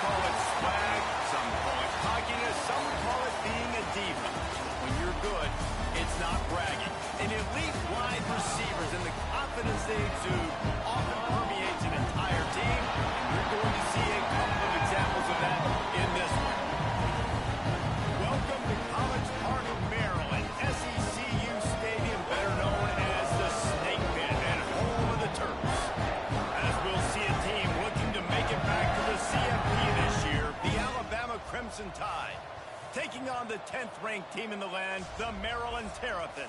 call it swag, some call it cockiness, some call it being a diva. When you're good, it's not bragging. And elite wide receivers and the confidence they exude often permeates an entire team. And you're going to see a couple of examples of that in this one. Welcome to College Park, Maryland, SECU Stadium, better known as the Snake Pit and home of the Terps. As we'll see a team looking to make it back to the CFP this year, the Alabama Crimson Tide, taking on the 10th-ranked team in the land, the Maryland Terrapins.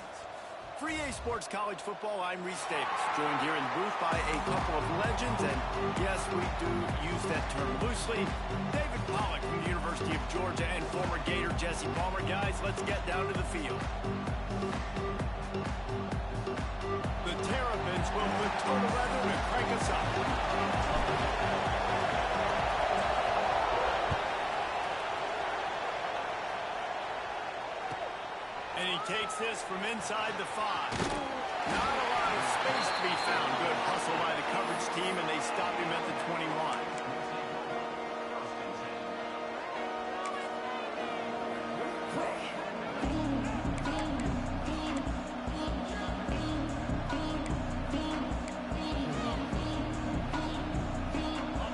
For EA Sports College Football, I'm Reese Davis, joined here in the booth by a couple of legends, and yes, we do use that term loosely. David Pollack from the University of Georgia and former Gator Jesse Palmer. Guys, let's get down to the field. The Terrapins will put total weather to crank us up. And he takes this from inside the 5. Not a lot of space to be found. Good hustle by the coverage team, and they stop him at the 21.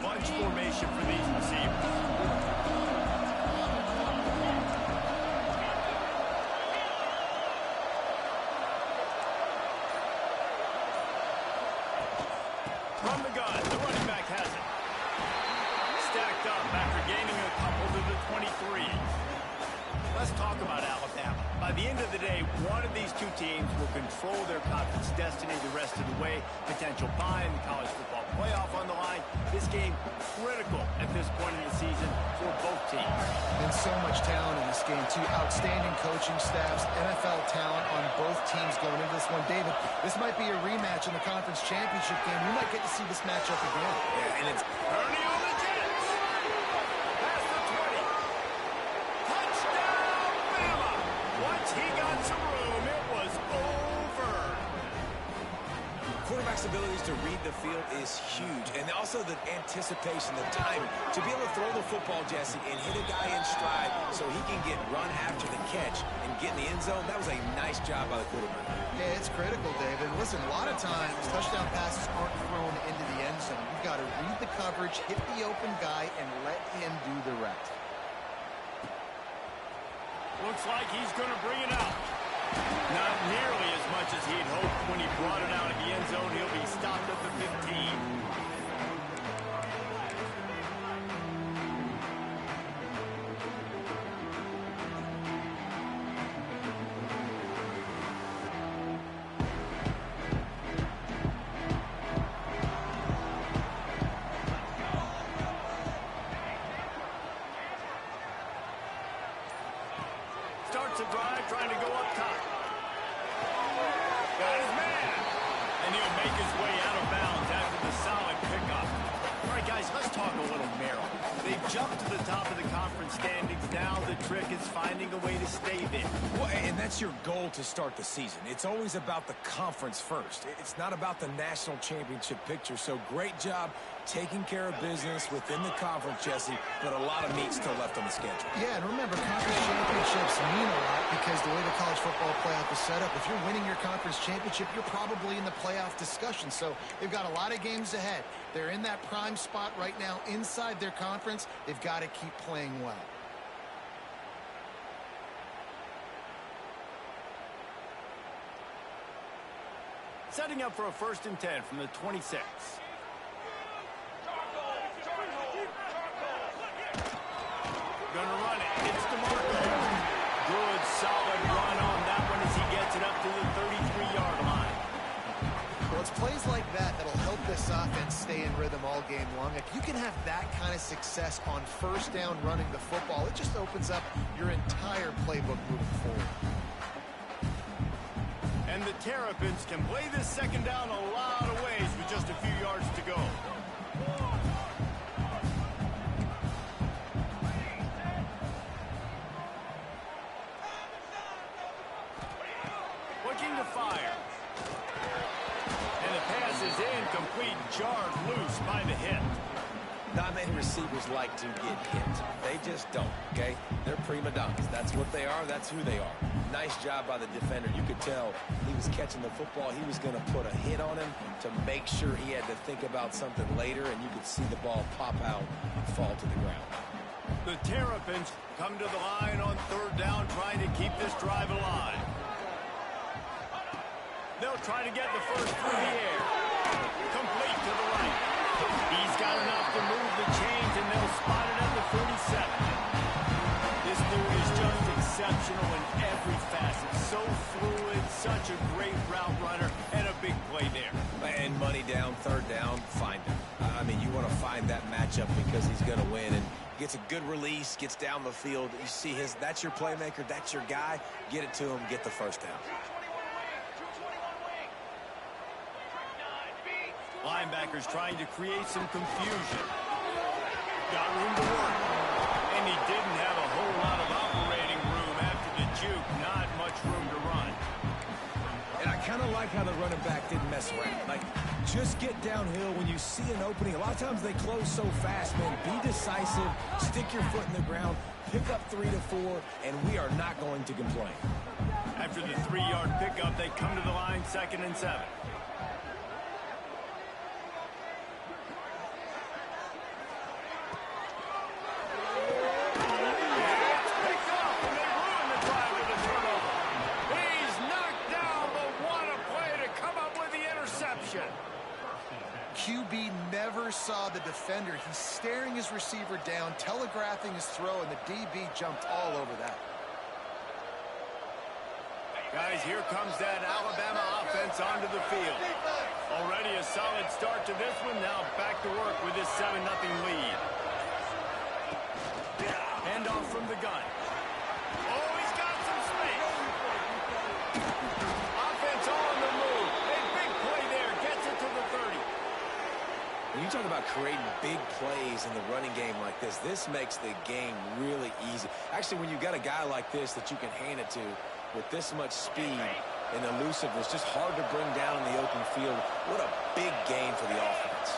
Bunch formation for these receivers. From the gun, the running back has it. Stacked up after gaining a couple to the 23. Let's talk about Alabama. By the end of the day, one of these two teams will control their conference destiny the rest of the way. Potential bye in the college football playoff on the line. This game critical at this point in the season for both teams. And so much talent in this game, too. Outstanding coaching staffs, NFL talent on both teams going into this one. David, this might be a rematch in the conference championship game. We might get to see this matchup again. Yeah, and it's Ernie on the Jets. Past the 20. Touchdown, Bama. Once he got some room, it was over. Quarterback's abilities to read the field is huge, and also the anticipation, the timing. To be able to throw the football, Jesse, and hit a guy in stride so he can get run after the catch and get in the end zone, that was a nice job by the quarterback. Yeah, it's critical, David. Listen, a lot of times, touchdown passes aren't thrown into the end zone. You've got to read the coverage, hit the open guy, and let him do the rest. Looks like he's going to bring it out. Not nearly as much as he'd hoped when he brought it out of the end zone. He'll be stopped at the 15. Starts a drive, trying to go up top. Got his man. And he'll make his way out of bounds after the solid pickup. All right, guys, let's talk a little Maryland. They've jumped to the top of the conference standings. Now the trick is finding a way to stay there. Well, and that's your goal to start the season. It's always about the conference first. It's not about the national championship picture. So great job taking care of business within the conference, Jesse, but a lot of meat still left on the schedule. Yeah, and remember, conference championships mean a lot because the way the college football playoff is set up, if you're winning your conference championship, you're probably in the playoff discussion. So they've got a lot of games ahead. They're in that prime spot right now inside their conference. They've got to keep playing well. Setting up for a 1st and 10 from the 26. Gonna run it. It's DeMarco. Good, solid run on that one as he gets it up to the 33-yard line. Well, it's plays like that that'll help this offense stay in rhythm all game long. If you can have that kind of success on 1st down running the football, it just opens up your entire playbook moving forward. And the Terrapins can play this 2nd down a lot of ways with just a few yards to go. Looking to fire. And the pass is incomplete, jarred loose by the hit. Not many receivers like to get hit. They just don't, okay? They're prima donnas. That's what they are. That's who they are. Nice job by the defender. You could tell he was catching the football. He was going to put a hit on him to make sure he had to think about something later, and you could see the ball pop out and fall to the ground. The Terrapins come to the line on third down, trying to keep this drive alive. They'll try to get the first through the air. Complete to the right. He's got enough to move the chains, and they'll spot it at the 37. This dude is just exceptional in every facet. So fluid, such a great route runner, and a big play there. And money down, third down, find him. I mean, you want to find that matchup because he's going to win, and gets a good release, gets down the field. You see that's your playmaker, that's your guy. Get it to him, get the first down. Linebackers trying to create some confusion. Got room to work. And he didn't have a whole lot of operating room after the juke. Not much room to run. And I kind of like how the running back didn't mess around. Like, just get downhill when you see an opening. A lot of times they close so fast, man. Be decisive, stick your foot in the ground, pick up 3 to 4, and we are not going to complain. After the 3-yard pickup, they come to the line, 2nd and 7. QB never saw the defender. He's staring his receiver down, telegraphing his throw, and the DB jumped all over that. Guys, here comes that Alabama offense onto the field. Already a solid start to this one. Now back to work with this 7-0 lead. Handoff from the gun. Oh, he's got some space. Offense on the move. A big play there. Gets it to the 30. When you talk about creating big plays in the running game like this makes the game really easy. Actually, when you've got a guy like this that you can hand it to with this much speed and elusiveness, just hard to bring down in the open field. What a big game for the offense.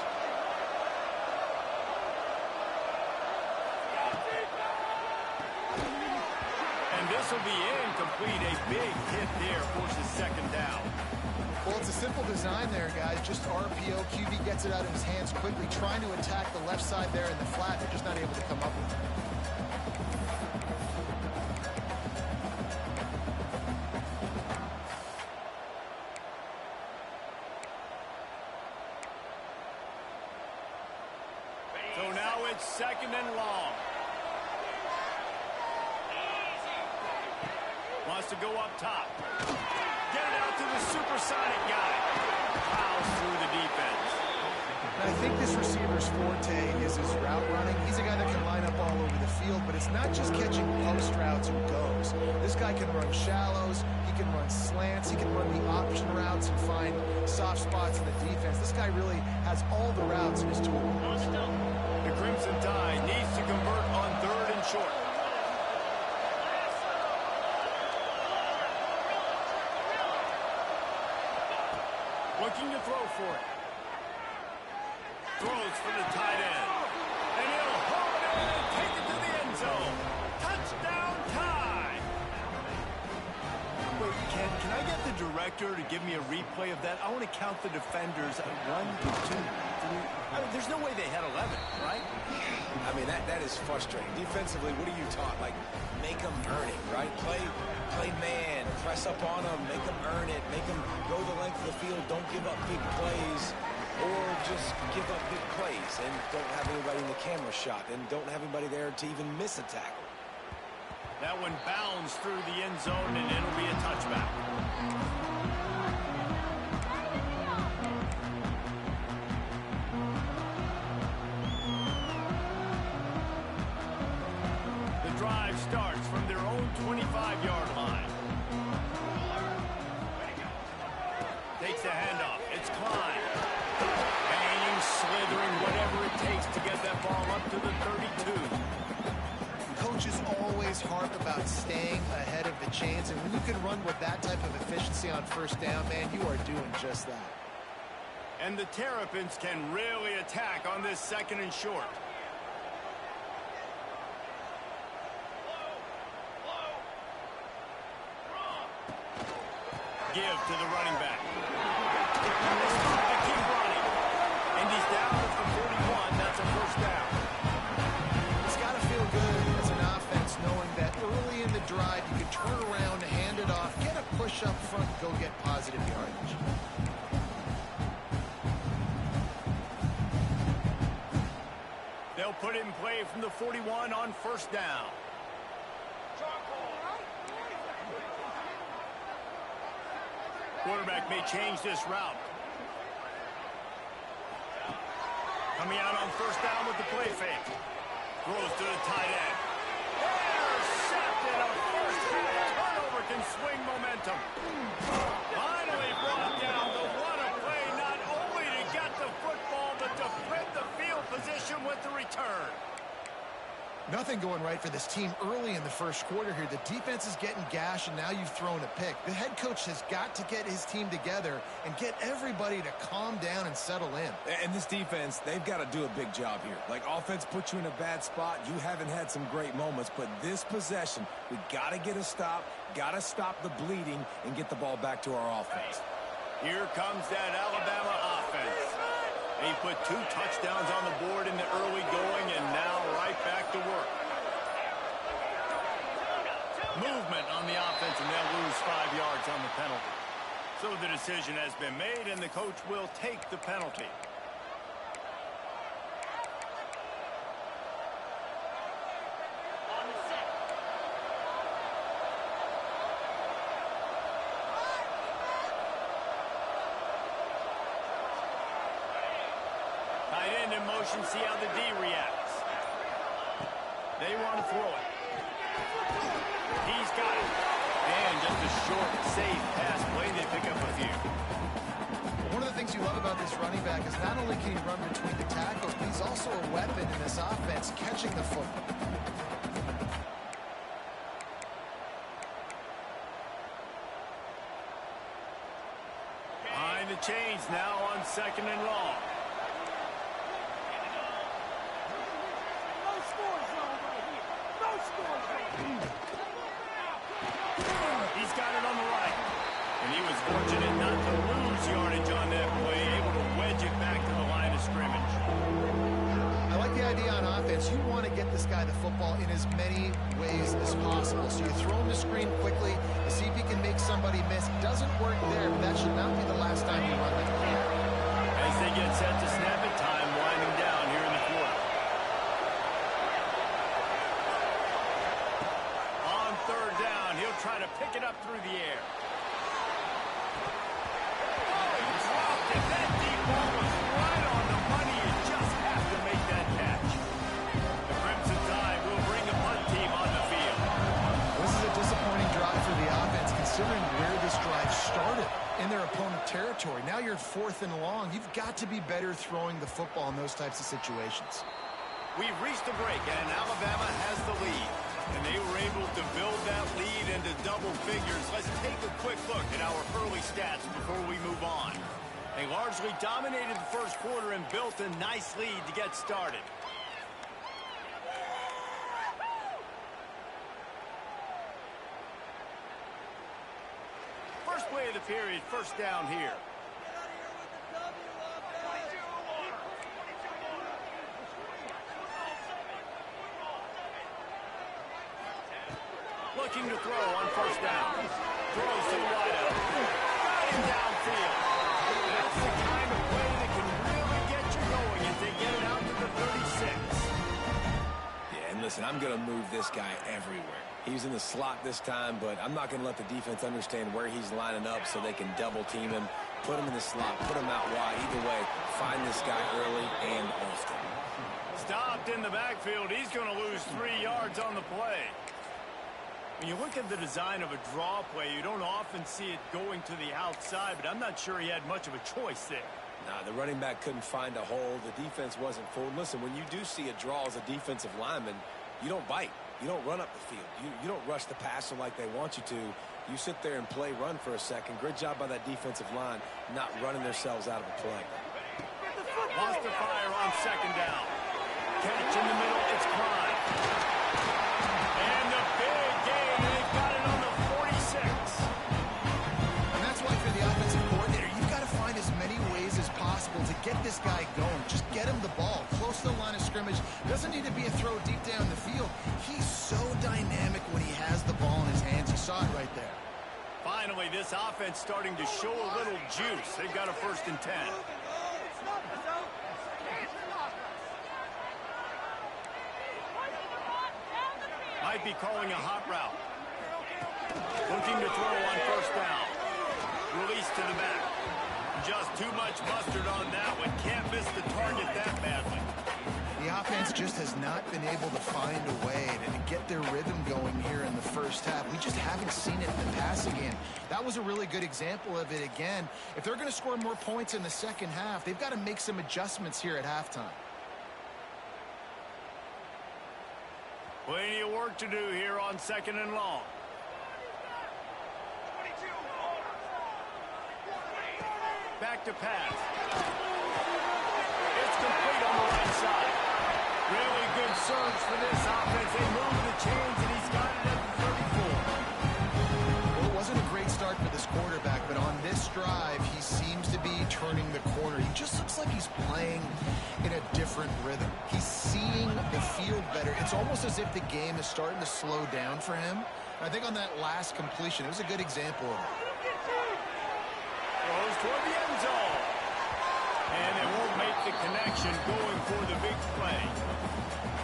And this will be incomplete. A big hit there forces 2nd down. Well, it's a simple design there, guys. Just RPO. QB gets it out of his hands quickly, trying to attack the left side there in the flat. They're just not able to come up with it. So now it's 2nd and long. Wants to go up top. Get it out to the supersonic guy. Plows through the defense. I think this receiver's forte is his route running. He's a guy that can line up all over the field, but it's not just catching post routes and goes. This guy can run shallows, he can run slants, he can run the option routes and find soft spots in the defense. This guy really has all the routes in his toolbox. The Crimson Tide needs to convert on 3rd and short. Looking to throw for it. Throws for the tight end. And he'll hold it and take it to the end zone. Touchdown Tide! Wait, can I get the director to give me a replay of that? I want to count the defenders. 1, 2, 3. I mean, there's no way they had 11, right? I mean, that is frustrating. Defensively, what are you taught? Like, make them earn it, right? Play man, press up on them, make them earn it, make them go the length of the field, don't give up big plays, or just give up big plays and don't have anybody in the camera shot and don't have anybody there to even miss a tackle. That one bounds through the end zone, and it'll be a touchback. The drive starts from their own 25-yard line. Takes the handoff. It's Klein. Banging, slithering, whatever it takes to get that ball up to the 32. Coaches always harp about staying ahead of the chains, and when you can run with that type of efficiency on 1st down, man, you are doing just that. And the Terrapins can really attack on this 2nd and short. give to the running back. They start to keep running. And he's down at the 41. That's a first down. It's got to feel good as an offense knowing that early in the drive you can turn around, hand it off, get a push up front, go get positive yardage. They'll put it in play from the 41 on first down. Quarterback may change this route. Coming out on first down with the play fake. Throws to the tight end. Intercepted. A first half turnover can swing momentum. Finally brought down. The run play not only to get the football, but to flip the field position with the return. Nothing going right for this team early in the first quarter here. The defense is getting gashed, and now you've thrown a pick. The head coach has got to get his team together and get everybody to calm down and settle in. And this defense, they've got to do a big job here. Like, offense puts you in a bad spot. You haven't had some great moments, but this possession, we got to get a stop, got to stop the bleeding, and get the ball back to our offense. Here comes that Alabama offense. They put 2 touchdowns on the board in the early going, and now right back to work. Movement on the offense, and they'll lose 5 yards on the penalty. So the decision has been made, and the coach will take the penalty. Tight end in motion, see how the D reacts. They want to throw it. He's got it. And just a short, safe pass play. They pick up a few. One of the things you love about this running back is not only can he run between the tackles, but he's also a weapon in this offense, catching the football. Behind the chains now on second and long. He's got it on the right. And he was fortunate not to lose yardage on that play, able to wedge it back to the line of scrimmage. I like the idea on offense. You want to get this guy the football in as many ways as possible. So you throw him the screen quickly, you see if he can make somebody miss. Doesn't work there, but that should not be the last time you run that play. As they get set to snap it, time winding down here in the quarter. On third down, he'll try to pick it up through the air. Oh, he dropped it. That deep ball was right on the money. You just have to make that catch. The Crimson Tide will bring the punt team on the field. This is a disappointing drive for the offense, considering where this drive started in their opponent territory. Now you're 4th and long. You've got to be better throwing the football in those types of situations. We've reached the break, and Alabama has the lead. And they were able to build that lead into double figures. Let's take a quick look at our early stats before we move on. They largely dominated the first quarter and built a nice lead to get started. First play of the period, first down here. Looking to throw on first down. Throws to the wideout. Got him downfield. That's the kind of play that can really get you going as they get it out to the 36. Yeah, and listen, I'm going to move this guy everywhere. He's in the slot this time, but I'm not going to let the defense understand where he's lining up so they can double team him, put him in the slot, put him out wide. Either way, find this guy early and often. Stopped in the backfield. He's going to lose 3 yards on the play. When you look at the design of a draw play, you don't often see it going to the outside, but I'm not sure he had much of a choice there. Nah, the running back couldn't find a hole. The defense wasn't full. Listen, when you do see a draw as a defensive lineman, you don't bite. You don't run up the field. You don't rush the passer like they want you to. You sit there and play run for a second. Great job by that defensive line not running themselves out of the play. Lost the fire on second down. Catch in the middle, it's Klein. And the big gain, they've got it on the 46. And that's why deep down the field. He's so dynamic when he has the ball in his hands. You saw it right there. Finally, this offense starting to show a little juice. They've got a 1st and 10. Might be calling a hot route. Looking to throw on 1st down. Release to the back. Just too much mustard on that one. Can't miss the target that badly. The offense just has not been able to find a way to get their rhythm going here in the first half. We just haven't seen it in the passing game. That was a really good example of it again. If they're going to score more points in the second half, they've got to make some adjustments here at halftime. Plenty of work to do here on 2nd and long. Back to pass. It's complete on the right side. Really good surge for this offense. They move the chains, and he's got it at the 34. Well, it wasn't a great start for this quarterback, but on this drive, he seems to be turning the corner. He just looks like he's playing in a different rhythm. He's seeing the field better. It's almost as if the game is starting to slow down for him. I think on that last completion, it was a good example of it. Goes toward the end zone. And they won't make the connection going for the big play.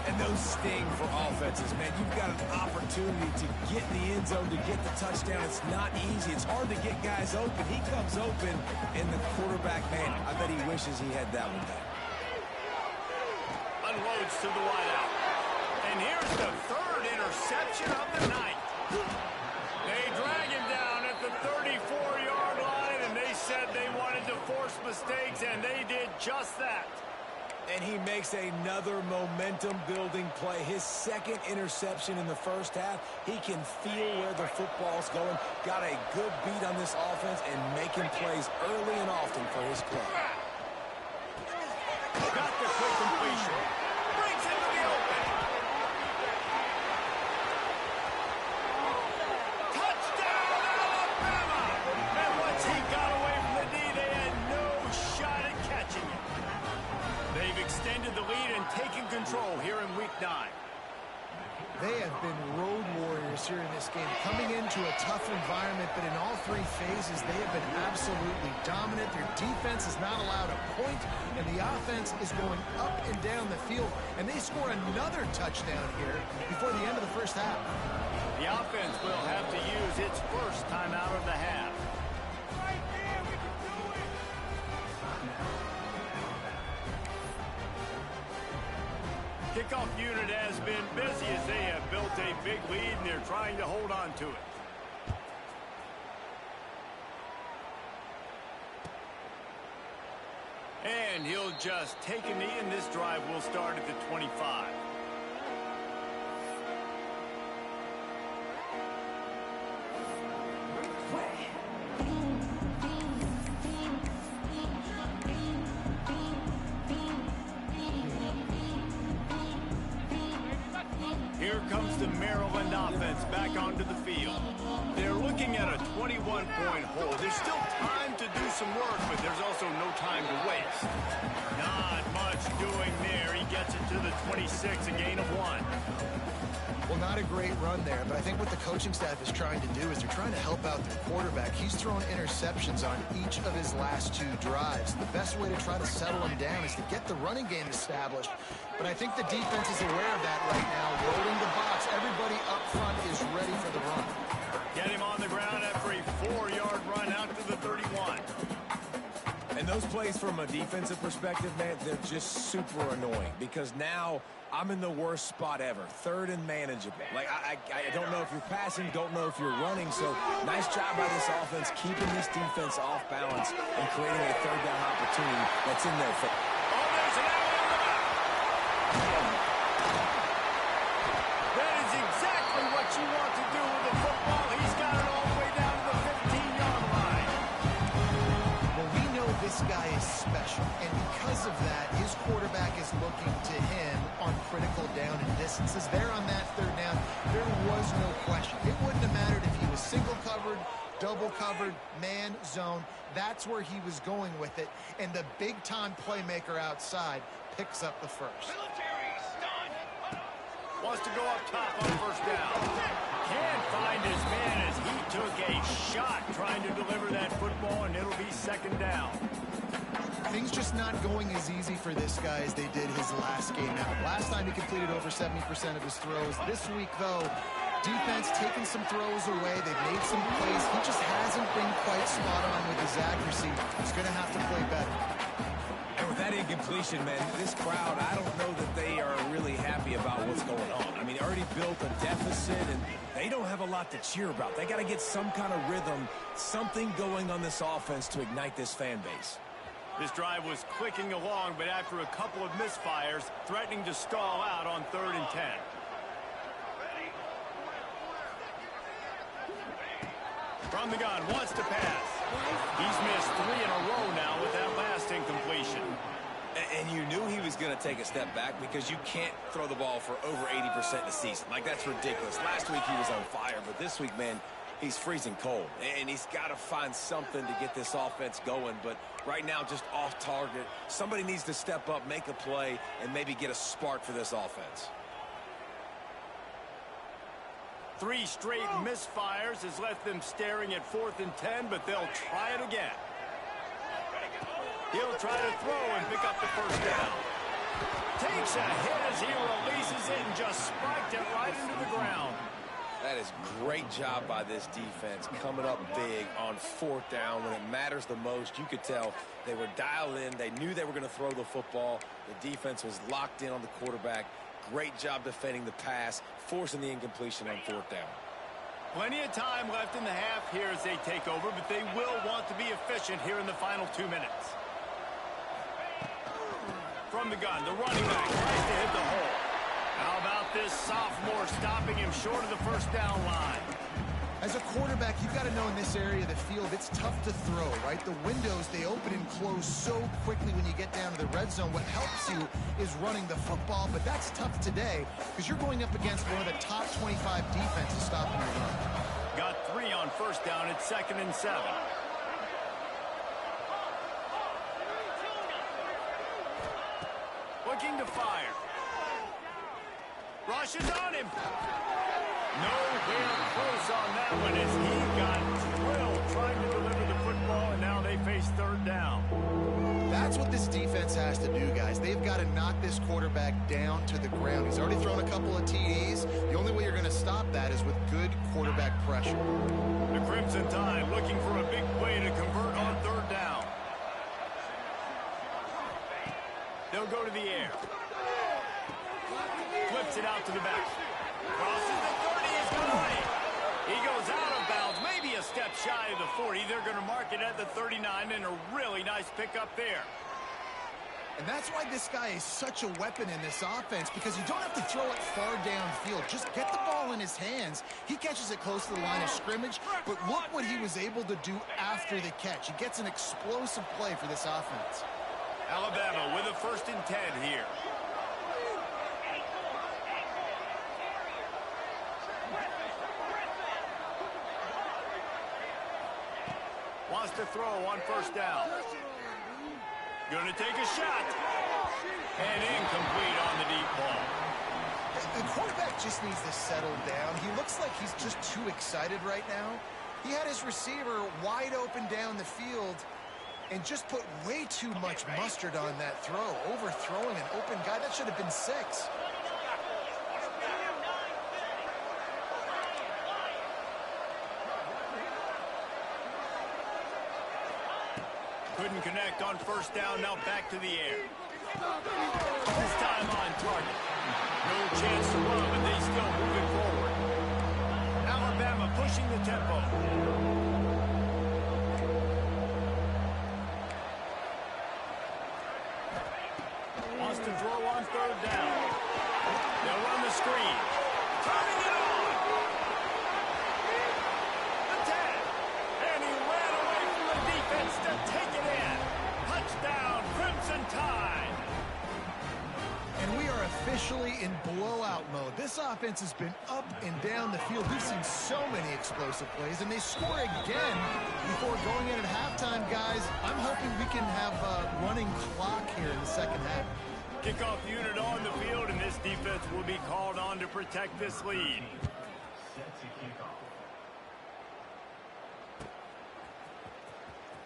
And those sting for offenses, man. You've got an opportunity to get in the end zone, to get the touchdown. It's not easy. It's hard to get guys open. He comes open, and the quarterback, man, I bet he wishes he had that one back. Unloads to the wideout. And here's the 3rd interception of the night. They drag him down at the 34-yard line, and they said they wanted to force mistakes, and they did just that. And he makes another momentum-building play. His 2nd interception in the first half. He can feel where the football's going. Got a good beat on this offense and making plays early and often for his club. Got the quick completion. Brings it to the open. Touchdown, Alabama! And once he got away from the knee, they had no shot at catching it. They've extended the lead and taken control here in Week 9. They have been road warriors here in this game, coming into a tough environment, but in all 3 phases, they have been absolutely dominant. Their defense is not allowed a point, and the offense is going up and down the field, and they score another touchdown here before the end of the first half. The offense will have to use its first timeout of the half. Kickoff unit has been busy as they have built a big lead, and they're trying to hold on to it. And he'll just take a knee, and this drive will start at the 25. Here comes the Maryland offense back onto the field. They're looking at a 21-point hole. There's still time to do some work, but there's also no time to waste. Not much doing there. He gets it to the 26, a gain of 1. Well, not a great run there, but I think what the coaching staff is trying to do is they're trying to help out their quarterback. He's thrown interceptions on each of his last 2 drives. The best way to try to settle him down is to get the running game established. But I think the defense is aware of that right now. Rolling the box, everybody up front is ready for the run. Get him on the ground after a 4-yard run out to the 31. And those plays from a defensive perspective, man, they're just super annoying because now I'm in the worst spot ever. 3rd and manageable. Like, I don't know if you're passing, don't know if you're running. So nice job by this offense keeping this defense off balance and creating a 3rd down opportunity that's in their favor. Oh, there's an out in the back. That is exactly what you want to do with the football. He's got it all the way down to the 15-yard line. Well, we know this guy is special, and because of that, his quarterback is looking to him on critical down and distances. There on that 3rd down, there was no question. It wouldn't have mattered if he was single covered, double covered, man, zone. That's where he was going with it, and the big-time playmaker outside picks up the first. Wants to go up top on first down. Can't find his man as he took a shot trying to deliver that football, and it'll be second down. Things just not going as easy for this guy as they did his last game out. Last time he completed over 70% of his throws. This week, though, defense taking some throws away. They've made some plays. He just hasn't been quite spot on with his accuracy. He's going to have to play better. And with that incompletion, man, this crowd, I don't know that they are really happy about what's going on. I mean, they already built a deficit, and they don't have a lot to cheer about. They got to get some kind of rhythm, something going on this offense to ignite this fan base. This drive was clicking along, but after a couple of misfires, threatening to stall out on 3rd and 10. From the gun, wants to pass. He's missed 3 in a row now with that last incompletion. And you knew he was going to take a step back because you can't throw the ball for over 80% of the season. Like, that's ridiculous. Last week he was on fire, but this week, man, he's freezing cold. And he's got to find something to get this offense going. But right now, just off target. Somebody needs to step up, make a play, and maybe get a spark for this offense. 3 straight misfires has left them staring at 4th and 10, but they'll try it again. He'll try to throw and pick up the first down. Takes a hit as he releases it and just spiked it right into the ground. That is great job by this defense, coming up big on 4th down when it matters the most. You could tell they were dialed in. They knew they were going to throw the football. The defense was locked in on the quarterback. Great job defending the pass, forcing the incompletion on 4th down. Plenty of time left in the half here as they take over, but they will want to be efficient here in the final 2 minutes. From the gun, the running back tries to hit the hole. How about this sophomore stopping him short of the first down line? As a quarterback, you've got to know in this area of the field, it's tough to throw, right? The windows, they open and close so quickly when you get down to the red zone. What helps you is running the football, but that's tough today because you're going up against one of the top 25 defenses stopping your run. Got 3 on first down at 2nd and 7. Looking to fire. Rushes on him. Nowhere close on that one as he got drilled trying to deliver the football, and now they face 3rd down. That's what this defense has to do, guys. They've got to knock this quarterback down to the ground. He's already thrown a couple of TDs. The only way you're going to stop that is with good quarterback pressure. The Crimson Tide looking for a big play to convert on 3rd down. They'll go to the air. Flips it out to the back. Crosses the 30, is gone. He goes out of bounds, maybe a step shy of the 40. They're going to mark it at the 39, and a really nice pickup there. And that's why this guy is such a weapon in this offense, because you don't have to throw it far downfield. Just get the ball in his hands. He catches it close to the line of scrimmage, but look what he was able to do after the catch. He gets an explosive play for this offense. Alabama with a 1st and 10 here. Wants to throw on 1st down. Gonna take a shot. And incomplete on the deep ball. The quarterback just needs to settle down. He looks like he's just too excited right now. He had his receiver wide open down the field and just put way too much mustard on that throw, overthrowing an open guy. That should have been 6. Couldn't connect on 1st down, now back to the air. This time on target. No chance to run, but they still moving forward. Alabama pushing the tempo. Wants to throw on 3rd down. They'll run the screen. Turning it on. The 10. And he ran away from the defense to take it in. Touchdown, Crimson Tide. And we are officially in blowout mode. This offense has been up and down the field. We've seen so many explosive plays, and they score again before going in at halftime, guys. I'm hoping we can have a running clock here in the second half. Kickoff unit on the field, and this defense will be called on to protect this lead.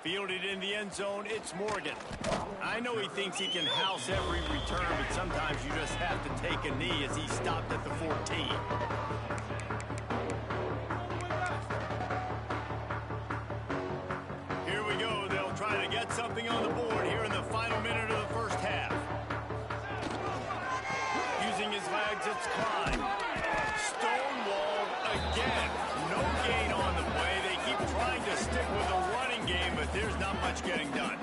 Fielded in the end zone, it's Morgan. I know he thinks he can house every return, but sometimes you just have to take a knee as he stopped at the 14. Here we go. They'll try to get something on the board here in the final minute of the first half. Using his legs, it's Klein. Stonewalled again. No gain on the play. They keep trying to stick with a running game, but there's not much getting done.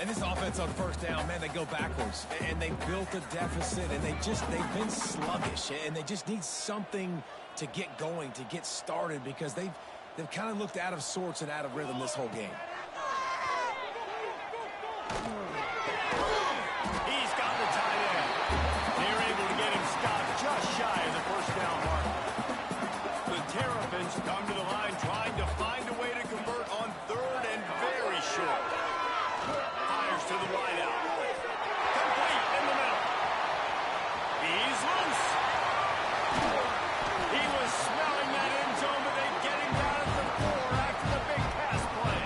And this offense on first down, man, they go backwards. And they built a deficit, and they've been sluggish. And they just need something to get going, to get started, because they've kind of looked out of sorts and out of rhythm this whole game. He's got the tight end. They're able to get him stopped just shy of the first down mark. The Terrapins come to the line trying to find a way to convert on third and very short. Fires to the wideout. Complete in the middle. He's loose. He was smelling that end zone, but they get him down at the 4 after the big pass play.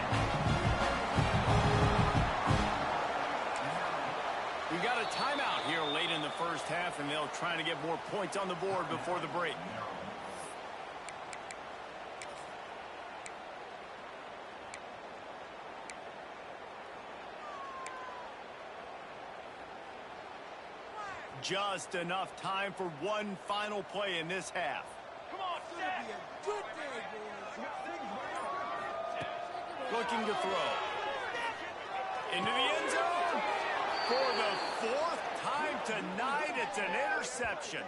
We got a timeout here late in the first half, and they'll try to get more points on the board before the break. Just enough time for one final play in this half. Come on, Sam. Good day, boys. Looking to throw. Into the end zone. For the 4th time tonight, it's an interception.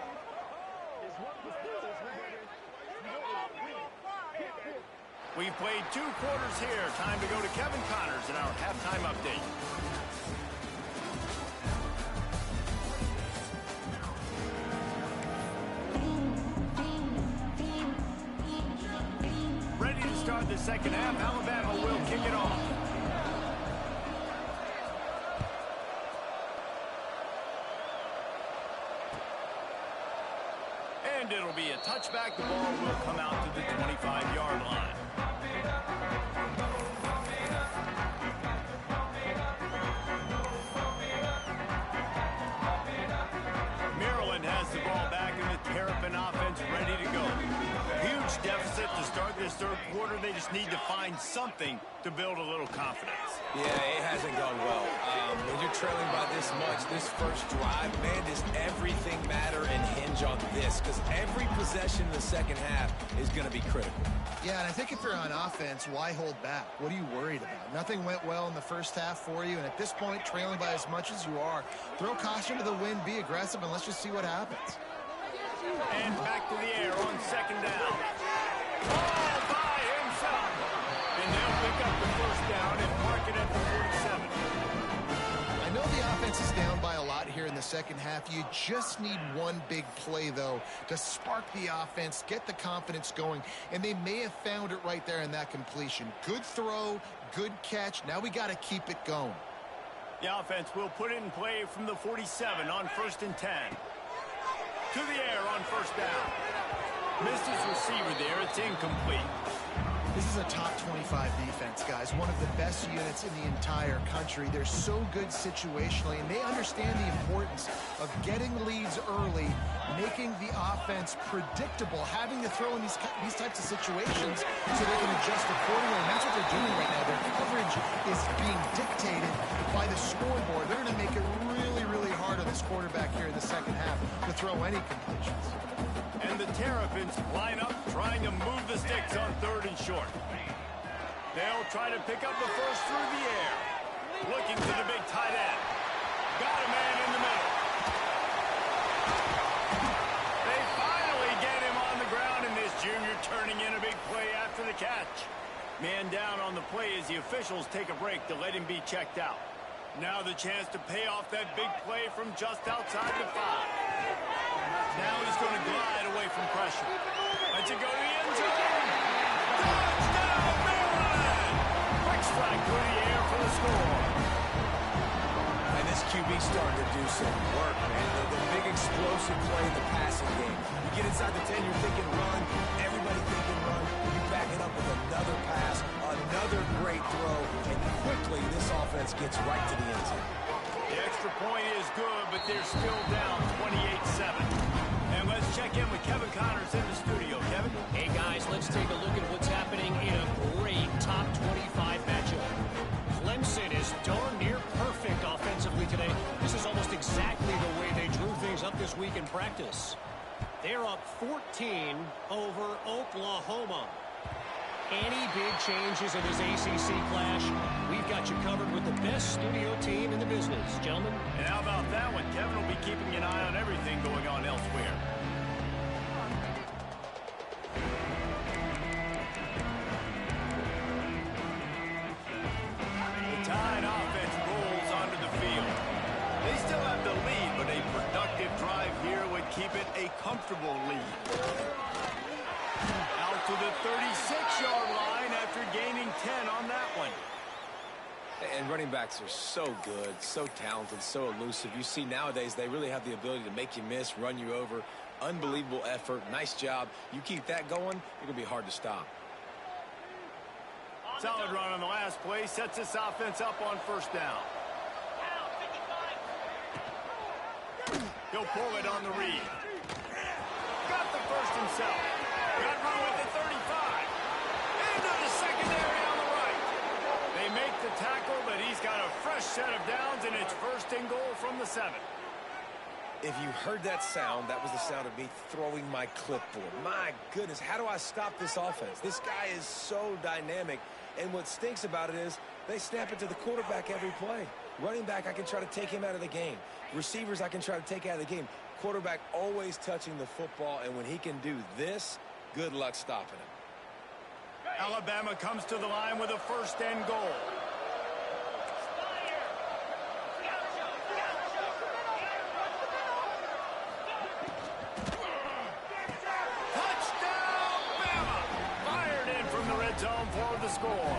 We've played 2 quarters here. Time to go to Kevin Connors in our halftime update. Ready to start the second half. Alabama will kick it off. And it'll be a touchback. The ball will come out to the 25-yard line. Maryland has the ball back, and the Terrapin offense ready to go. Huge deficit to start this third quarter. They just need to find something to build a little confidence. Yeah, it hasn't gone well. When you're trailing by this much, this first drive, man, does everything matter and hinge on this? Because every possession in the second half is going to be critical. Yeah, and I think if you're on offense, why hold back? What are you worried about? Nothing went well in the first half for you, and at this point, trailing by as much as you are, throw caution to the wind, be aggressive, and let's just see what happens. And back to the air on second down. All by himself. And they'll pick up the first down and mark it at the 47. I know the offense is down by a lot here in the second half. You just need one big play, though, to spark the offense, get the confidence going, and they may have found it right there in that completion. Good throw, good catch. Now we got to keep it going. The offense will put it in play from the 47 on 1st and 10. To the air on first down. Missed his receiver there. It's incomplete. This is a top 25 defense, guys. One of the best units in the entire country. They're so good situationally, and they understand the importance of getting leads early, making the offense predictable, having to throw in these types of situations so they can adjust accordingly. And that's what they're doing right now. Their coverage is being dictated by the scoreboard. They're going to make it really, really hard on this quarterback here in the second half to throw any completions. And the Terrapins line up, trying to move the sticks on 3rd and short. They'll try to pick up the first through the air. Looking to the big tight end. Got a man in the middle. They finally get him on the ground, and this junior turning in a big play after the catch. Man down on the play as the officials take a break to let him be checked out. Now the chance to pay off that big play from just outside the 5. Now he's going to glide away from pressure. Let's it go to the end zone. Touchdown, Maryland! Quick strike through the air for the score. And this This QB's starting to do some work, man. The big explosive play in the passing game. You get inside the 10, you're thinking run. Everybody thinking run. You back it up with another pass, another great throw, and quickly this offense gets right to the end zone. The extra point is good, but they're still down 28-7. And let's check in with Kevin Connors in the studio. Kevin? Hey, guys, let's take a look at what's happening in a great top 25 matchup. Clemson is darn near perfect offensively today. This is almost exactly the way they drew things up this week in practice. They're up 14 over Oklahoma. Any big changes in this ACC clash, we've got you covered with the best studio team in the business, gentlemen. And how about that one? Kevin will be keeping an eye on everything going on elsewhere. The Tide offense rolls onto the field. They still have the lead, but a productive drive here would keep it a comfortable lead. Out to the 36-yard line after gaining 10 on that one. And running backs are so good, so talented, so elusive. You see nowadays they really have the ability to make you miss, run you over. Unbelievable effort. Nice job. You keep that going, it's going to be hard to stop. Solid run on the last play. Sets this offense up on first down. He'll pull it on the read. Got the first himself. Got room at the 35. Into the secondary on the right. They make the tackle, but he's got a fresh set of downs, and it's first and goal from the 7. If you heard that sound, that was the sound of me throwing my clipboard. My goodness, how do I stop this offense? This guy is so dynamic, and what stinks about it is they snap it to the quarterback every play. Running back, I can try to take him out of the game. Receivers, I can try to take out of the game. Quarterback always touching the football, and when he can do this, good luck stopping him. Alabama comes to the line with a first and goal. Touchdown, Bama! Fired in from the red zone for the score.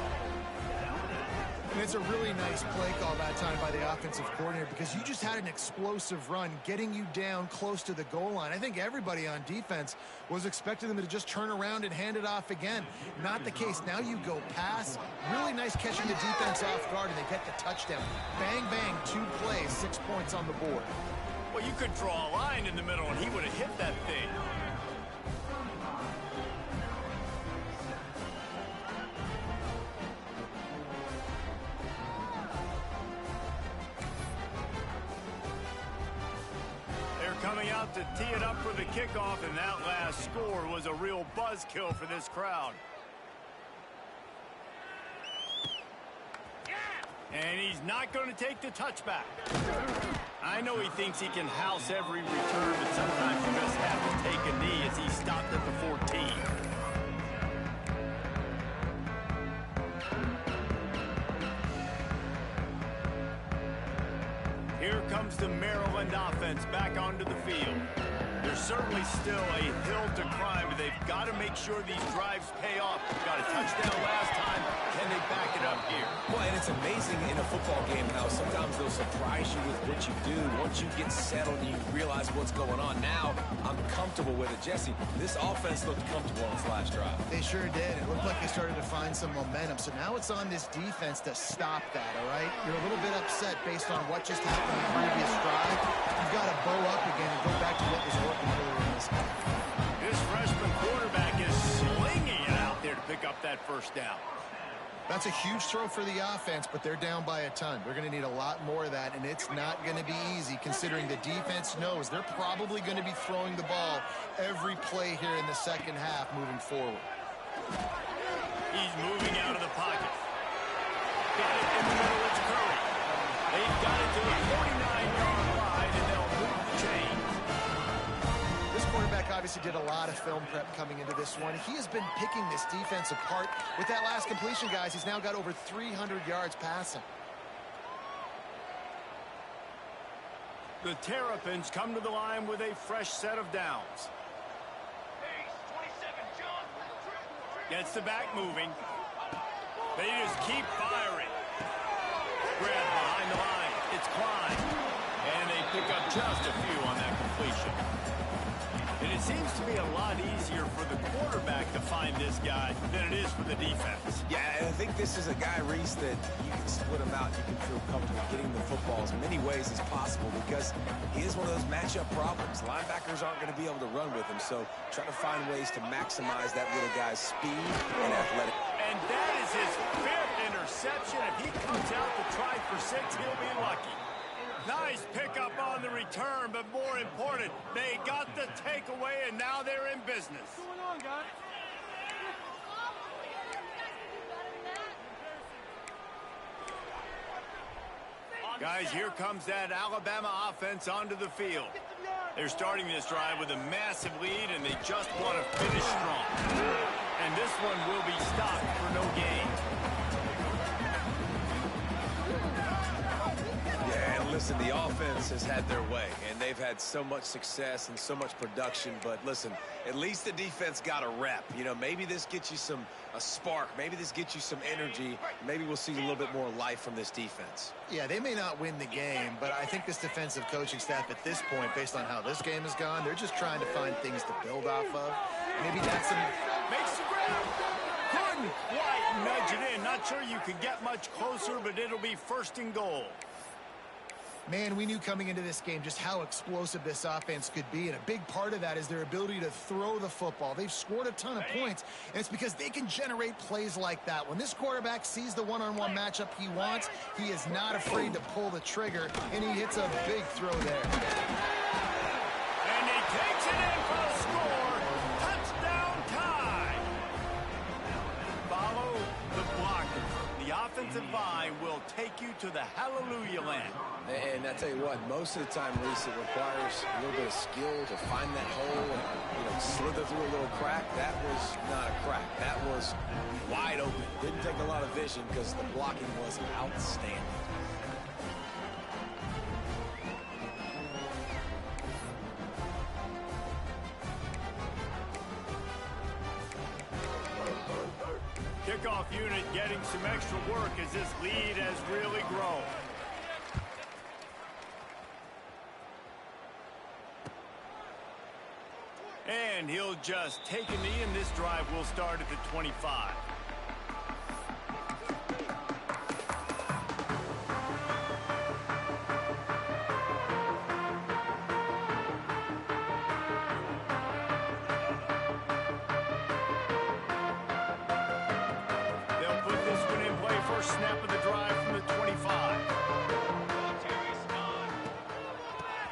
And it's a really nice play call that time by the offensive coordinator because you just had an explosive run getting you down close to the goal line. I think everybody on defense was expecting them to just turn around and hand it off again. Not the case. Now you go pass. Really nice catching the defense off guard, and they get the touchdown. Bang, bang, 2 plays, 6 points on the board. Well, you could draw a line in the middle, and he would have hit that thing. Coming out to tee it up for the kickoff, and that last score was a real buzzkill for this crowd. And he's not going to take the touchback. I know he thinks he can house every return, but sometimes you just have to take a knee as he stopped at the 14. Here comes the Maryland offense back onto the field. There's certainly still a hill to climb, but they've got to make sure these drives pay off. Got a touchdown last time. Can they back it up here? Well, and it's amazing in a football game how sometimes they'll surprise you with what you do. Once you get settled and you realize what's going on, now I'm comfortable with it. Jesse, this offense looked comfortable on its last drive. They sure did. It looked like they started to find some momentum. So now it's on this defense to stop that, all right? You're a little bit upset based on what just happened in the previous drive. You've got to bow up again and go back to what was working earlier in this game. This freshman quarterback is slinging it out there to pick up that first down. That's a huge throw for the offense, but they're down by a ton. They're going to need a lot more of that, and it's not going to be easy considering the defense knows they're probably going to be throwing the ball every play here in the second half moving forward. He's moving out of the pocket. Got it in the middle. It's Curry. They've got it to the 49-yard line, and they'll move the chain. This quarterback obviously did a lot of film prep coming into this one. He has been picking this defense apart. With that last completion, guys, he's now got over 300 yards passing. The Terrapins come to the line with a fresh set of downs. Gets the back moving. They just keep firing. Grab behind the line. It's It's Klein. And they pick up just a few on that completion. And it seems to be a lot easier for the quarterback to find this guy than it is for the defense. Yeah, and I think this is a guy, Reese, that you can split him out. You can feel comfortable getting the football as many ways as possible because he is one of those matchup problems. Linebackers aren't going to be able to run with him, so try to find ways to maximize that little guy's speed and athletic. And that is his 5th interception. If he comes out to try for 6, he'll be lucky. Nice pickup on the return, but more important, they got the takeaway, and now they're in business. What's going on, guys? Guys, here comes that Alabama offense onto the field. They're starting this drive with a massive lead, and they just want to finish strong. And this one will be stopped for no gain. Listen, the offense has had their way, and they've had so much success and so much production. But listen, at least the defense got a rep. You know, maybe this gets you a spark. Maybe this gets you some energy. Maybe we'll see a little bit more life from this defense. Yeah, they may not win the game, but I think this defensive coaching staff at this point, based on how this game has gone, they're just trying to find things to build off of. Maybe that's some... Makes the grab. Couldn't quite nudge it in. Not sure you could get much closer, but it'll be 1st and goal. Man, we knew coming into this game just how explosive this offense could be, and a big part of that is their ability to throw the football. They've scored a ton of points, and it's because they can generate plays like that. When this quarterback sees the one-on-one matchup he wants, he is not afraid to pull the trigger, and he hits a big throw there. And he takes it in for a score. Touchdown tie. Follow the blocker. The offensive line will take you to the hallelujah land. And I tell you what, most of the time, Reese, it requires a little bit of skill to find that hole and, slither through a little crack. That was not a crack. That was wide open. Didn't take a lot of vision because the blocking was outstanding. Kickoff unit getting some extra work as this lead has really grown. And he'll just take a knee, and this drive will start at the 25. They'll put this one in play. First snap of the drive from the 25.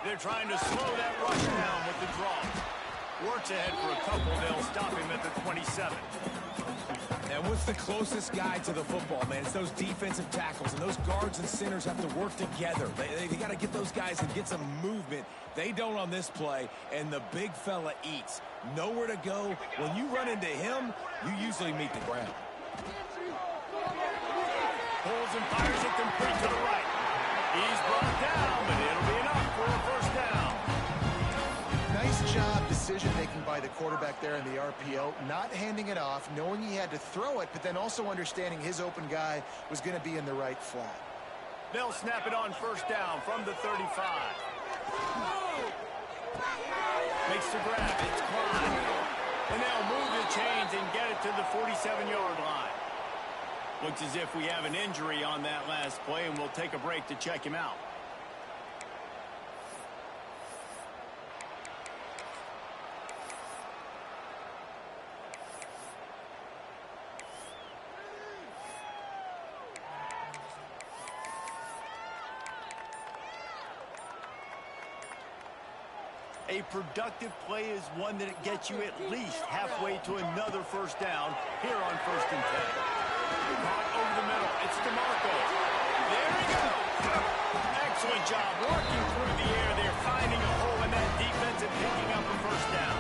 They're trying to slow that rush down with the draw. Works ahead for a couple. They'll stop him at the 27. And what's the closest guy to the football, man? It's those defensive tackles, and those guards and centers have to work together. They got to get those guys and get some movement. They don't on this play, and the big fella eats. Nowhere to go. When you run into him, you usually meet the ground. Pulls and fires it complete to the right. He's brought down, but it'll be enough for a 1st down. Nice job decision-making by the quarterback there in the RPO, not handing it off, knowing he had to throw it, but then also understanding his open guy was going to be in the right flat. They'll snap it on 1st down from the 35. Makes the grab. It's Klein. And they'll move the chains and get it to the 47-yard line. Looks as if we have an injury on that last play, and we'll take a break to check him out. A productive play is one that gets you at least halfway to another 1st down here on 1st and 10. Caught over the middle. It's DeMarco. There he goes. Excellent job working through the air. They're finding a hole in that defense and picking up a 1st down.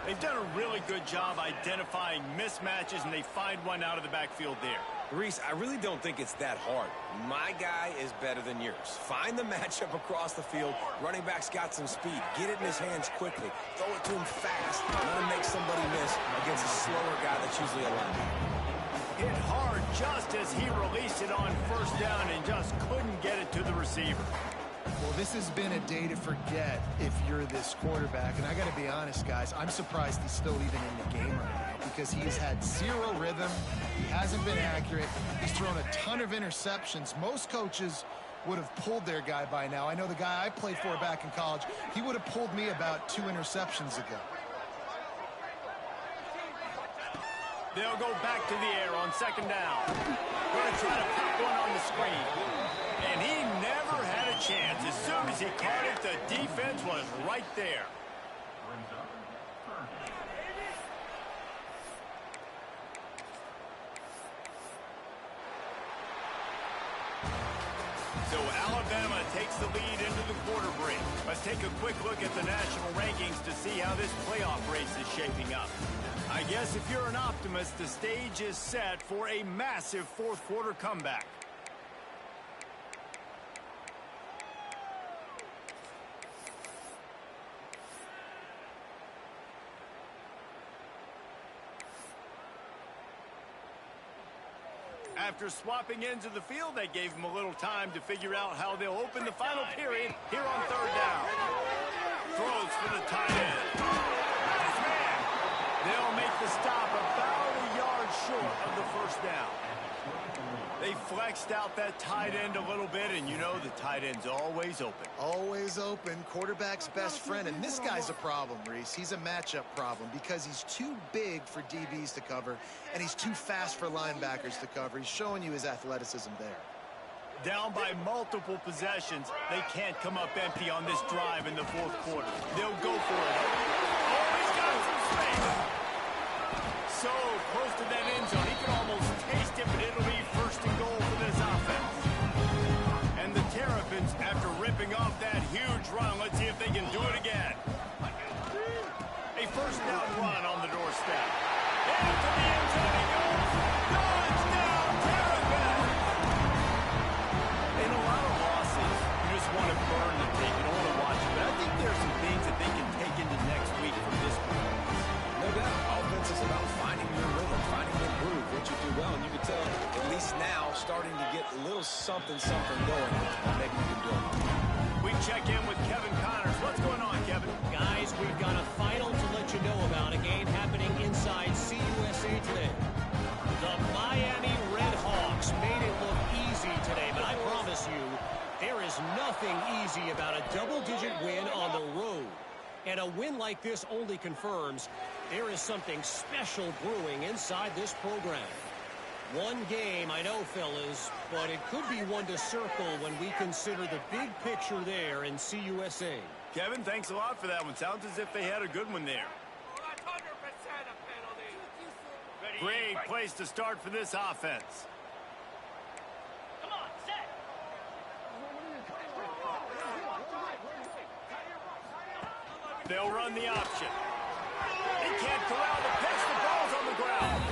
They've done a really really good job identifying mismatches, and they find one out of the backfield there. Reese, I really don't think it's that hard. My guy is better than yours. Find the matchup across the field. Running back's got some speed. Get it in his hands quickly. Throw it to him fast. Let him make somebody miss against a slower guy that's usually a linebacker. Hit hard just as he released it on first down and just couldn't get it to the receiver. Well, this has been a day to forget if you're this quarterback. And I got to be honest, guys, I'm surprised he's still even in the game right now because he's had zero rhythm. He hasn't been accurate. He's thrown a ton of interceptions. Most coaches would have pulled their guy by now. I know the guy I played for back in college, he would have pulled me about 2 interceptions ago. They'll go back to the air on second down. Going to try to pop one on the screen. And he never had a chance. As soon as he caught it, the defense was right there. So Alabama takes the lead into the quarter break. Let's take a quick look at the national rankings to see how this playoff race is shaping up. I guess if you're an optimist, the stage is set for a massive fourth quarter comeback. After swapping ends of the field, they gave them a little time to figure out how they'll open the final period here on third down. Throws for the tight end. They'll make the stop about a yard short of the first down. They flexed out that tight end a little bit, and you know the tight end's always open. Always open, quarterback's best friend. And this guy's a problem, Reese. He's a matchup problem because he's too big for DBs to cover, and he's too fast for linebackers to cover. He's showing you his athleticism there. Down by multiple possessions, they can't come up empty on this drive in the fourth quarter. They'll go for it. Oh, he's got some space. So close to that end zone, he can almost taste it, but it'll be first and goal for this offense. And the Terrapins, after ripping off that huge run, let's see if they can do it again. A first down run on the doorstep. Into the end zone he goes. Touchdown, Terrapins! In a lot of losses, you just want to burn the tape. You don't want to watch it. But I think there's some things that they can take into next week from this performance. No doubt. Offense is about finding your rhythm, finding your groove, what you do well. And you can tell, at least now, starting to get a little something going that maybe you can do. We check in with Kevin Connors. What's going on, Kevin? Guys, we've got a final to let you know about, a game happening inside CUSA today. The Miami Redhawks made it look easy today, but I promise you, there is nothing easy about a double-digit win on the road. And a win like this only confirms there is something special brewing inside this program. One game, I know, fellas, but it could be one to circle when we consider the big picture there in CUSA. Kevin, thanks a lot for that one. Sounds as if they had a good one there. 100% a penalty. Great place to start for this offense. Come on, set. They'll run the option. They can't corral the pitch. The ball's on the ground.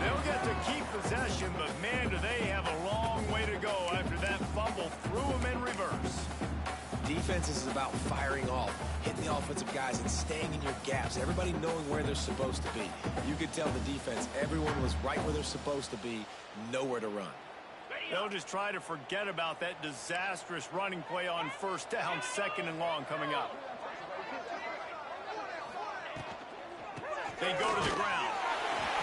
They'll get to keep possession, but man, do they have a long way to go after that fumble threw them in reverse. Defense is about firing off, hitting the offensive guys and staying in your gaps. Everybody knowing where they're supposed to be. You could tell the defense, everyone was right where they're supposed to be, nowhere to run. They'll just try to forget about that disastrous running play on first down, second and long coming up. They go to the ground.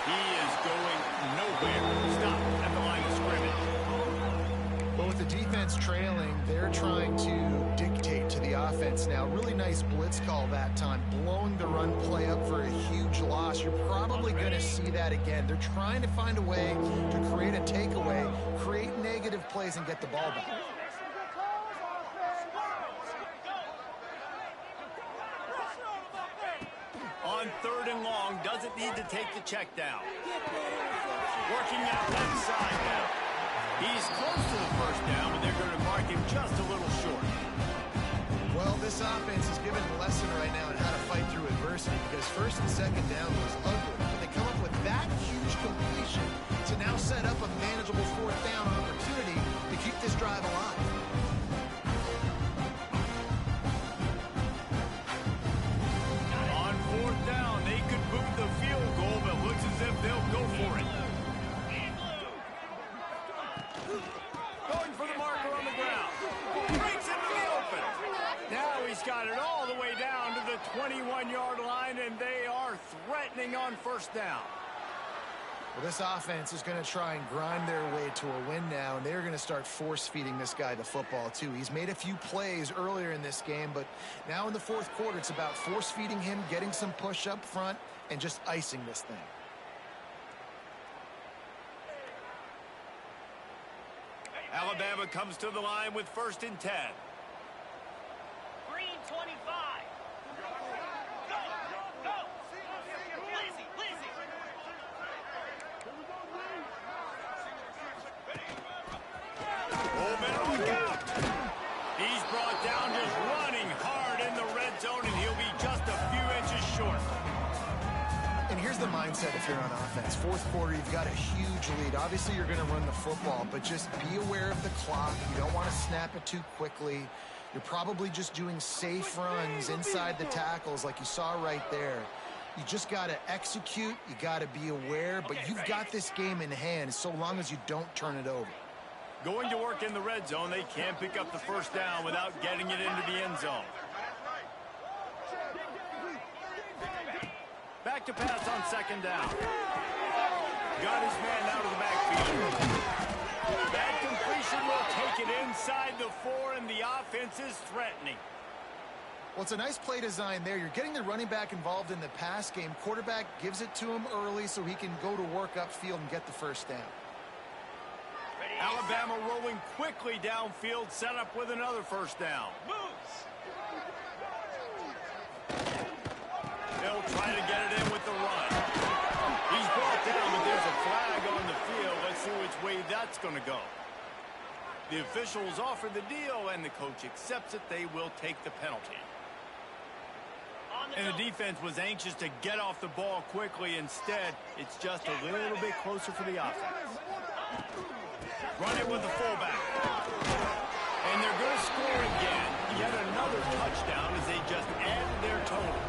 He is going nowhere. Stop at the line of scrimmage. But with the defense trailing, they're trying to dictate to the offense now. Really nice blitz call that time, blowing the run play up for a huge loss. You're probably going to see that again. They're trying to find a way to create a takeaway, create negative plays, and get the ball back. On third and long, doesn't need to take the check down. Working out left side now. He's close to the first down, but they're going to mark him just a little short. Well, this offense is giving a lesson right now on how to fight through adversity because first and second down was ugly. But they come up with that huge completion to now set up a manageable fourth down opportunity to keep this drive alive. On fourth down, they could boot the field goal, but looks as if they'll go for it. Going for the marker on the ground. Breaks into the open. Now he's got it all the way down to the 21-yard line, and they are threatening on first down. Well, this offense is going to try and grind their way to a win now, and they're going to start force-feeding this guy the football, too. He's made a few plays earlier in this game, but now in the fourth quarter, it's about force-feeding him, getting some push up front, and just icing this thing. Alabama comes to the line with 1st and 10. Green 25. Go, go. Lazy, lazy. Oh, man, look out. He's brought down just running hard in the red zone, and he'll be just a few inches short. And here's the mindset if you're on offense. Fourth quarter, you've got a huge lead. Obviously, you're going to run the football, but just be aware of the clock. You don't want to snap it too quickly. You're probably just doing safe runs inside the tackles like you saw right there. You just got to execute. You got to be aware, but you've got this game in hand so long as you don't turn it over. Going to work in the red zone, they can't pick up the first down without getting it into the end zone. Back to pass on 2nd down. Got his man out of the backfield. That completion will take it inside the 4, and the offense is threatening. Well, it's a nice play design there. You're getting the running back involved in the pass game. Quarterback gives it to him early so he can go to work upfield and get the first down. Alabama rolling quickly downfield, set up with another first down. Moves. They'll try to get it in with the run. He's brought down, but there's a flag on the field. Let's see which way that's going to go. The officials offer the deal, and the coach accepts it. They will take the penalty. And the defense was anxious to get off the ball quickly. Instead, it's just a little bit closer for the offense. Run it with the fullback. And they're going to score again. Yet another touchdown as they just added their total.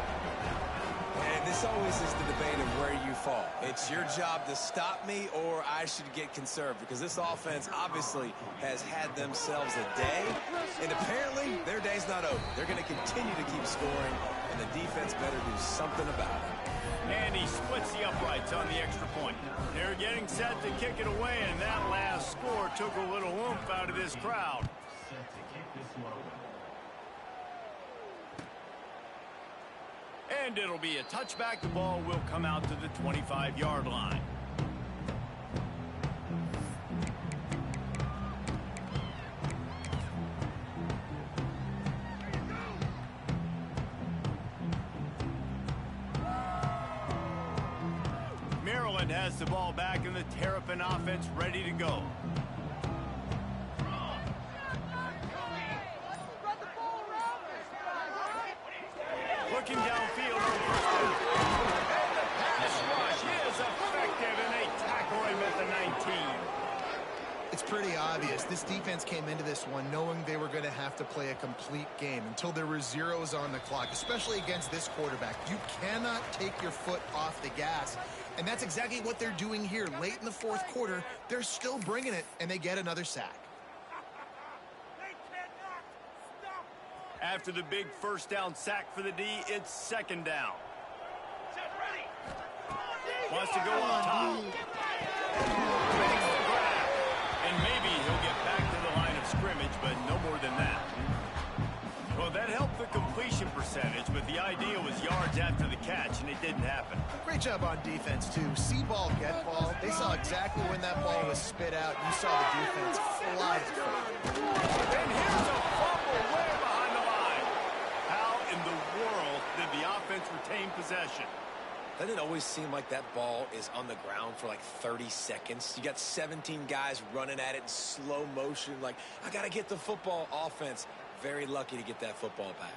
And this always is the debate of where you fall. It's your job to stop me, or I should get conserved, because this offense obviously has had themselves a day, and apparently their day's not over. They're going to continue to keep scoring, and the defense better do something about it. And he splits the uprights on the extra point. They're getting set to kick it away, and that last score took a little oomph out of this crowd. And it'll be a touchback. The ball will come out to the 25-yard line. Maryland has the ball back, and the Terrapin offense ready to go. Looking downfield on first down. And the pass rush is effective, and they tackle him at the 19. It's pretty obvious. This defense came into this one knowing they were going to have to play a complete game until there were zeros on the clock, especially against this quarterback. You cannot take your foot off the gas, and that's exactly what they're doing here. Late in the fourth quarter, they're still bringing it, and they get another sack. After the big first down sack for the D, it's 2nd down. Wants to go up top. Makes the grab. And maybe he'll get back to the line of scrimmage, but no more than that. Well, that helped the completion percentage, but the idea was yards after the catch, and it didn't happen. Great job on defense, too. See ball, get ball. They saw exactly when that ball was spit out. You saw the defense fly it. And here's a fumble way behind the line. How in the world did the offense retain possession? Doesn't it always seem like that ball is on the ground for like 30 seconds? You got 17 guys running at it in slow motion, like, I got to get the football. Offense very lucky to get that football back.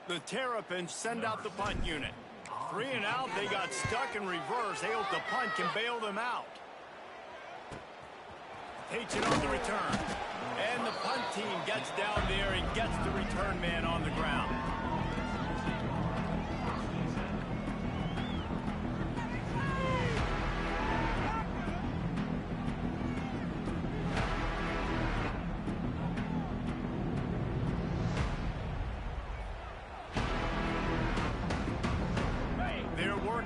The Terrapins send out the punt unit. 3 and out, they got stuck in reverse. They hope the punt can bail them out. Takes it on the return. And the punt team gets down there and gets the return man on the ground.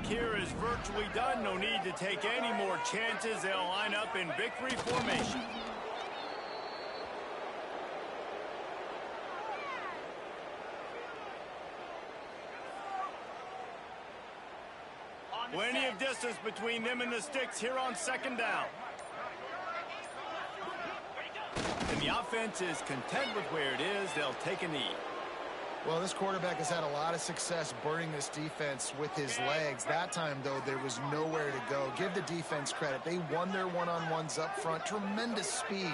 Here is virtually done. No need to take any more chances. They'll line up in victory formation. Plenty of distance between them and the sticks here on second down. And the offense is content with where it is. They'll take a knee. Well, this quarterback has had a lot of success burning this defense with his legs. That time, though, there was nowhere to go. Give the defense credit. They won their one-on-ones up front. Tremendous speed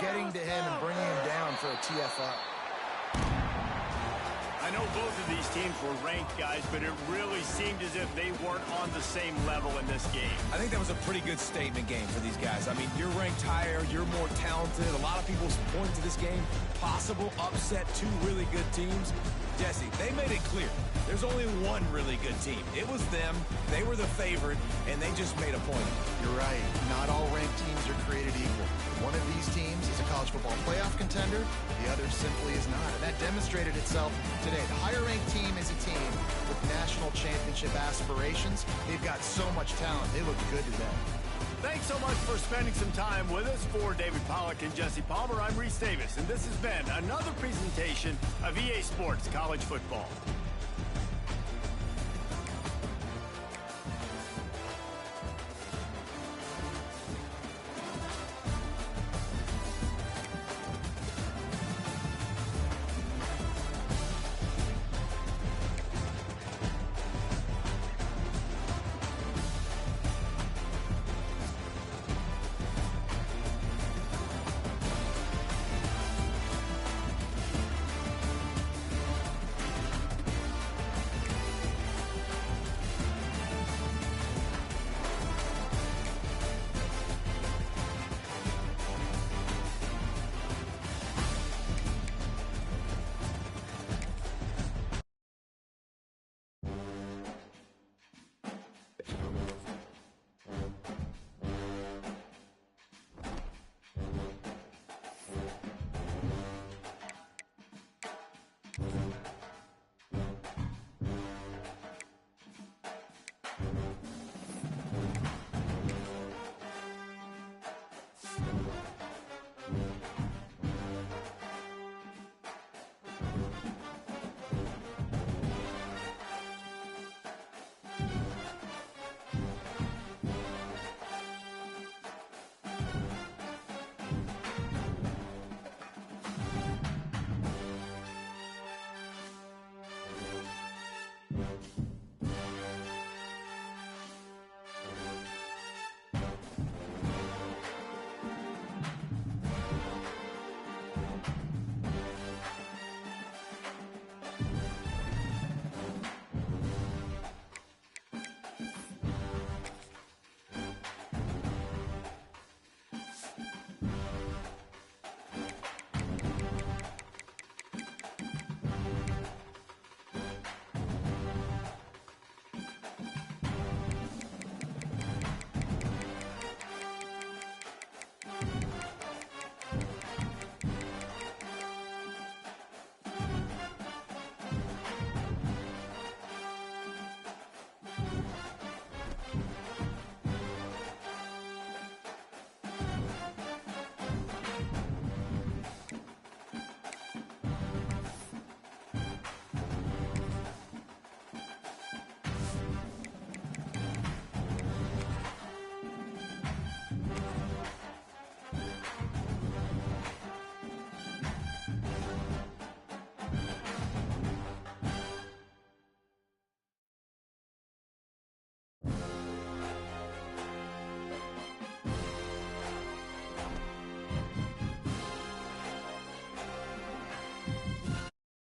getting to him and bringing him down for a TFL. I know both of these teams were ranked, guys, but it really seemed as if they weren't on the same level in this game. I think that was a pretty good statement game for these guys. I mean, you're ranked higher, you're more talented. A lot of people point to this game, possible upset, 2 really good teams. Jesse, they made it clear. There's only one really good team. It was them. They were the favorite, and they just made a point. You're right. Not all ranked teams are created equal. One of these teams is a college football playoff contender. The other simply is not. And that demonstrated itself today. The higher-ranked team is a team with national championship aspirations. They've got so much talent. They look good today. Thanks so much for spending some time with us. For David Pollack and Jesse Palmer, I'm Reese Davis, and this has been another presentation of EA Sports College Football.